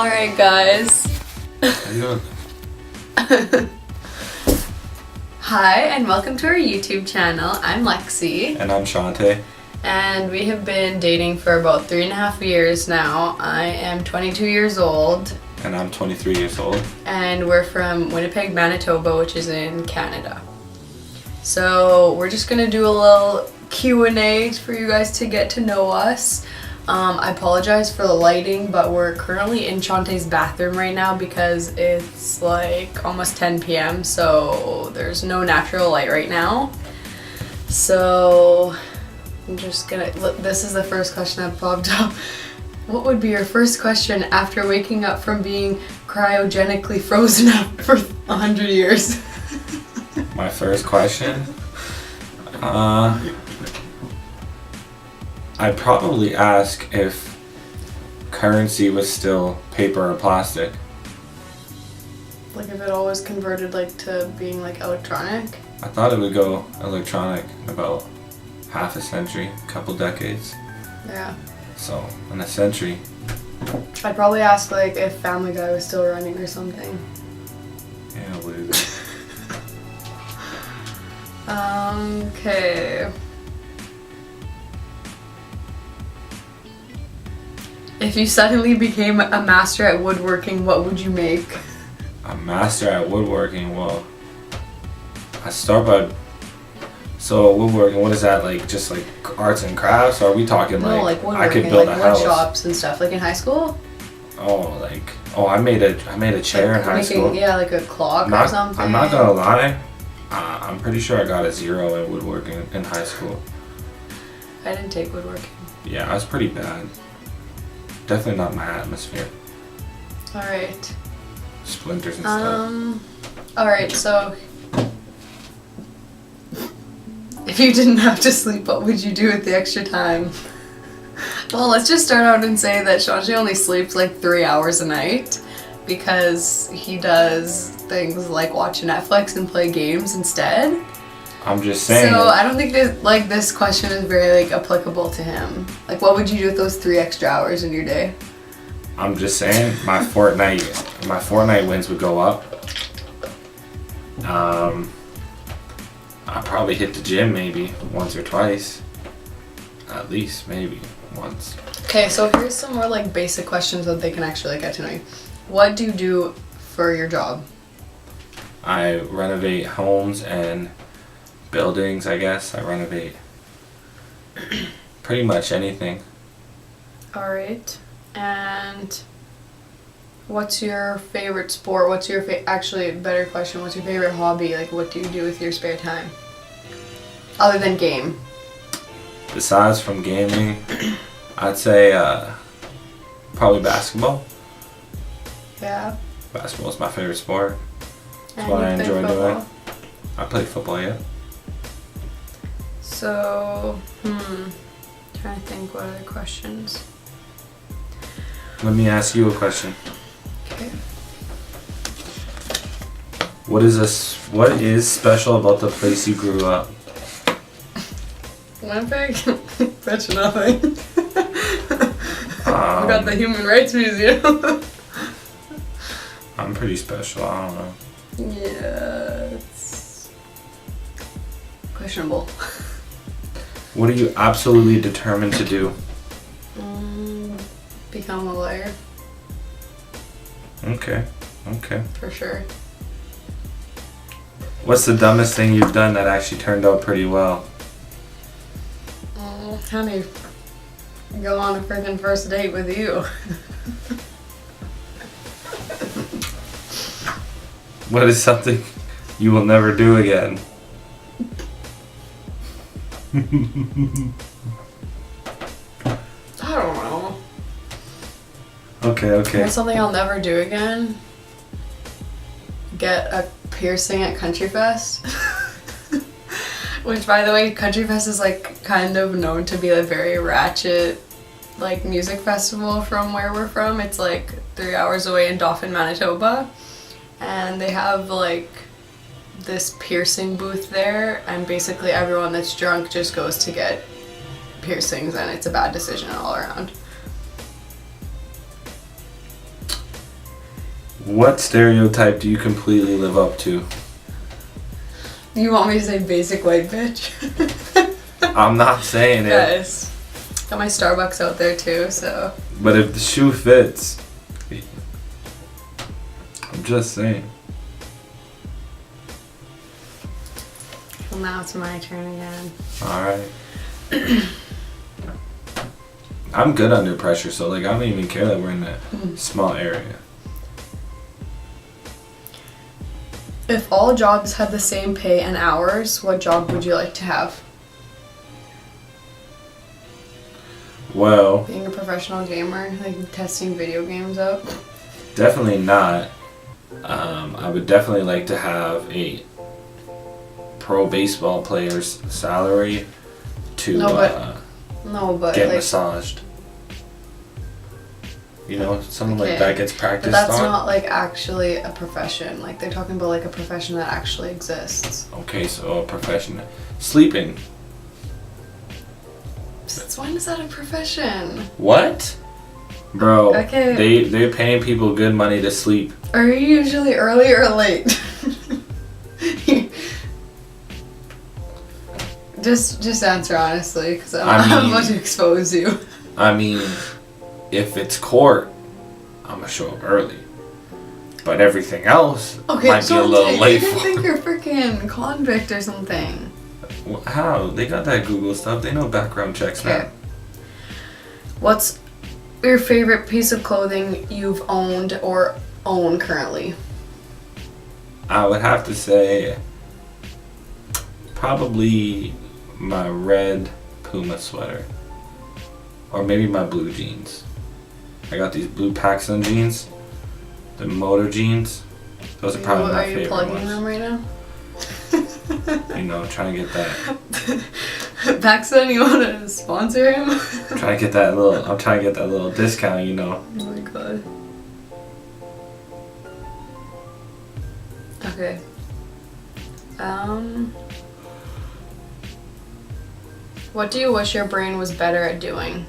Alright guys. How you doing? Hi and welcome to our YouTube channel. I'm Lexi. And I'm Shante. And we have been dating for about 3.5 years now. I am 22 years old. And I'm 23 years old. And we're from Winnipeg, Manitoba, which is in Canada. So we're just gonna do a little Q&A for you guys to get to know us. I apologize for the lighting, but we're currently in Shante's bathroom right now because it's like almost 10 p.m. so there's no natural light right now. So I'm just gonna, this is the first question that popped up. What would be your first question after waking up from being cryogenically frozen up for 100 years? My first question? I'd probably ask if currency was still paper or plastic. Like if it always converted like to being like electronic? I thought it would go electronic in about half a century, a couple decades. Yeah. So, in a century. I'd probably ask like if Family Guy was still running or something. Yeah, what is it? Okay. If you suddenly became a master at woodworking, what would you make? A master at woodworking? Well, I start by... So woodworking, what is that, like just like arts and crafts? Or are we talking No, like woodworking, I could build like a house? wood shops and stuff, like in high school? I made a chair in high school. Yeah, like a clock or something. I'm not gonna lie, I'm pretty sure I got a 0 in woodworking in high school. I didn't take woodworking. Yeah, I was pretty bad. Definitely not my atmosphere. Alright. Splinters and stuff. Alright, so if you didn't have to sleep, what would you do with the extra time? Well, let's just start out and say that Shante only sleeps like 3 hours a night because he does things like watch Netflix and play games instead. I'm just saying. So I don't think that like this question is very like applicable to him. Like, what would you do with those 3 extra hours in your day? I'm just saying my Fortnite wins would go up. I'd probably hit the gym maybe once or twice. At least maybe once. Okay, so here's some more like basic questions that they can actually like, get to know you. What do you do for your job? I renovate homes and buildings, I guess. I renovate pretty much anything. Alright. And what's your favorite sport? What's your actually, better question, what's your favorite hobby? Like, what do you do with your spare time? Other than game. Besides from gaming, I'd say probably basketball. Yeah. Basketball is my favorite sport. That's And what you I play enjoy football? doing. I play football, yeah. So, trying to think what other questions. Let me ask you a question. Okay. What is special about the place you grew up? Winnipeg? Such nothing. We got the Human Rights Museum. I'm pretty special, I don't know. Yeah, it's questionable. What are you absolutely determined to do? Become a lawyer. Okay. For sure. What's the dumbest thing you've done that actually turned out pretty well? Honey, go on a freaking first date with you. What is something you will never do again? I don't know. Okay. What's something I'll never do again? Get a piercing at Country Fest. Which, by the way, Country Fest is like kind of known to be a very ratchet like music festival from where we're from. It's like 3 hours away in Dauphin, Manitoba. And they have like this piercing booth there, and basically everyone that's drunk just goes to get piercings, and it's a bad decision all around. What stereotype do you completely live up to? You want me to say basic white bitch? I'm not saying it. Guys, got my Starbucks out there too, so. But if the shoe fits, I'm just saying. Well, now it's my turn again. Alright. I'm good under pressure, so like I don't even care that we're in a small area. If all jobs had the same pay and hours, what job would you like to have? Well, Being a professional gamer, like testing video games out. definitely not. I would definitely like to have a pro baseball player's salary to No, but get like, massaged. You know, someone Okay, like that gets but practiced that's on. not like actually a profession. Like they're talking about like a profession that actually exists. Okay, so a profession. Sleeping. Since when is that a profession? What? Bro, Okay. they're paying people good money to sleep. Are you usually early or late? just answer honestly, because I'm about to expose you. I mean, if it's court, I'm gonna show up early. But everything else might be a little late I for. think you're freaking convict or something. How? They got that Google stuff. They know background checks now. Okay. What's your favorite piece of clothing you've owned or own currently? I would have to say probably my red Puma sweater. Or maybe my blue jeans. I got these blue PacSun jeans. The motor jeans. Those are probably my favorite ones. Are you plugging them right now? You know, trying to get that. PacSun, you want to sponsor him? I'm trying to get that little discount, you know. Oh my god. Okay. What do you wish your brain was better at doing?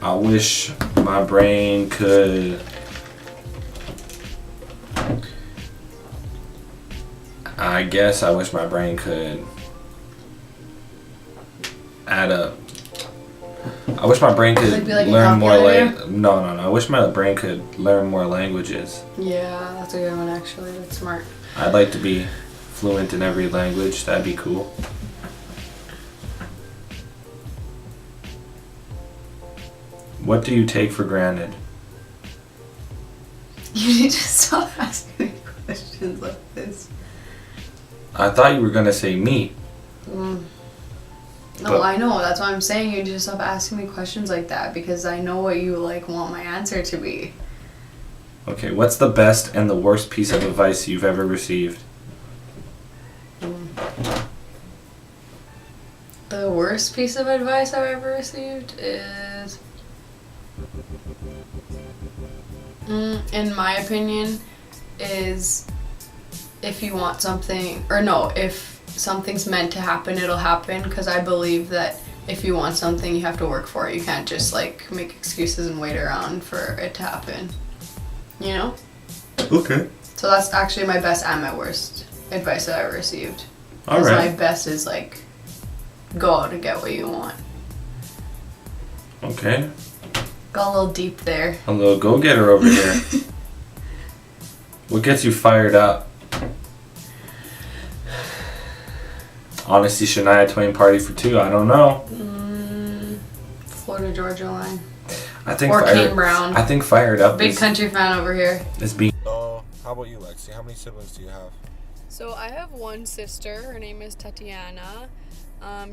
I wish my brain could I guess I wish my brain could add up. I wish my brain could Like be like a learn more calculator? No. I wish my brain could learn more languages. Yeah, that's a good one actually. That's smart. I'd like to be fluent in every language. That'd be cool. What do you take for granted? You need to stop asking me questions like this. I thought you were gonna say me. No, But- I know. That's why I'm saying you need to stop asking me questions like that because I know what you like want my answer to be. Okay, what's the best and the worst piece of advice you've ever received? The worst piece of advice I've ever received is, in my opinion, is if you want something, or no, if something's meant to happen, it'll happen. Because I believe that if you want something, you have to work for it. You can't just like make excuses and wait around for it to happen. You know? Okay. So that's actually my best and my worst advice that I ever received. All Because right. my best is like, go out and get what you want. Okay. Got a little deep there. A little go-getter over here. What gets you fired up? Honestly, Shania Twain Party for Two. I don't know. Florida Georgia line. I think Or fired, Kane Brown. I think fired up Big is, country fan over here. is being. So, how about you, Lexi? How many siblings do you have? So I have one sister. Her name is Tatiana.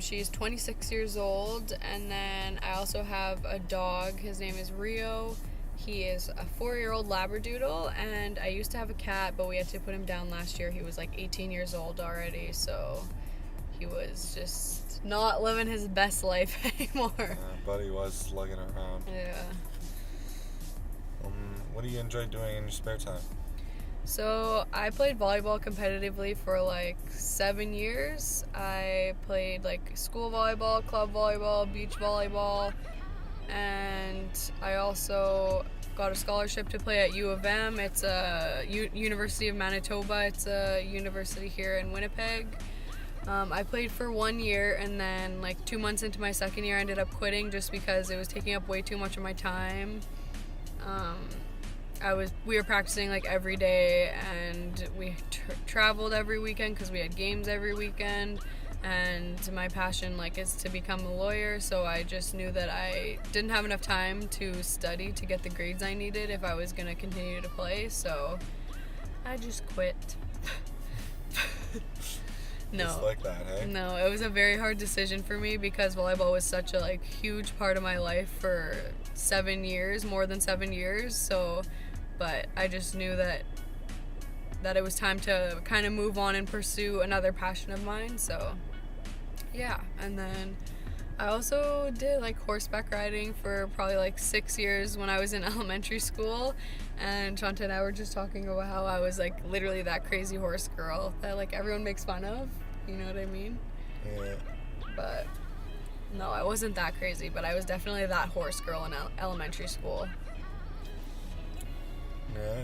She's 26 years old. And then I also have a dog. His name is Rio. He is a 4-year-old Labradoodle. And I used to have a cat, but we had to put him down last year. He was like 18 years old already. So he was just not living his best life anymore. Buddy was slugging around. Yeah. What do you enjoy doing in your spare time? So I played volleyball competitively for like 7 years. I played like school volleyball, club volleyball, beach volleyball, and I also got a scholarship to play at U of M. It's a University of Manitoba. It's a university here in Winnipeg. I played for 1 year, and then like 2 months into my second year I ended up quitting just because it was taking up way too much of my time. We were practicing like every day, and we traveled every weekend because we had games every weekend, and my passion like is to become a lawyer, so I just knew that I didn't have enough time to study to get the grades I needed if I was going to continue to play, so I just quit. No. Just like that, hey? No, it was a very hard decision for me because volleyball was such a like huge part of my life for 7 years, more than 7 years. So, but I just knew that it was time to kind of move on and pursue another passion of mine. So, yeah. And then I also did like horseback riding for probably like 6 years when I was in elementary school, and Shante and I were just talking about how I was like literally that crazy horse girl that like everyone makes fun of, you know what I mean? Yeah. But no, I wasn't that crazy, but I was definitely that horse girl in elementary school. Yeah,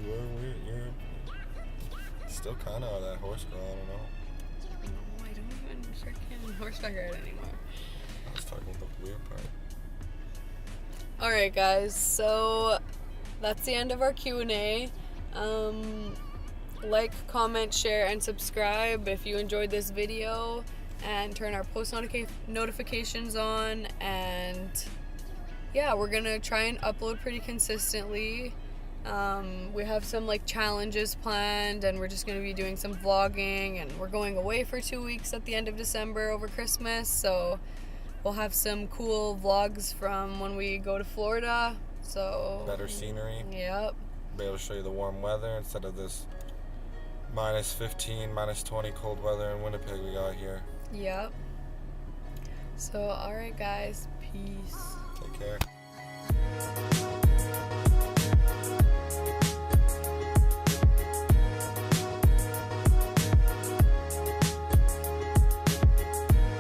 you're still kind of that horse girl, I don't know. No, I don't even freaking horseback ride anymore. I was talking about the weird part. Alright guys, so that's the end of our Q&A. Like, comment, share, and subscribe if you enjoyed this video, and turn our post notifications on, and yeah, we're gonna try and upload pretty consistently. We have some like challenges planned, and we're just gonna be doing some vlogging, and we're going away for 2 weeks at the end of December over Christmas, so we'll have some cool vlogs from when we go to Florida. So Better scenery. Yep. Be able to show you the warm weather instead of this minus 15, minus 20 cold weather in Winnipeg we got here. Yep. So alright guys, peace. Take care.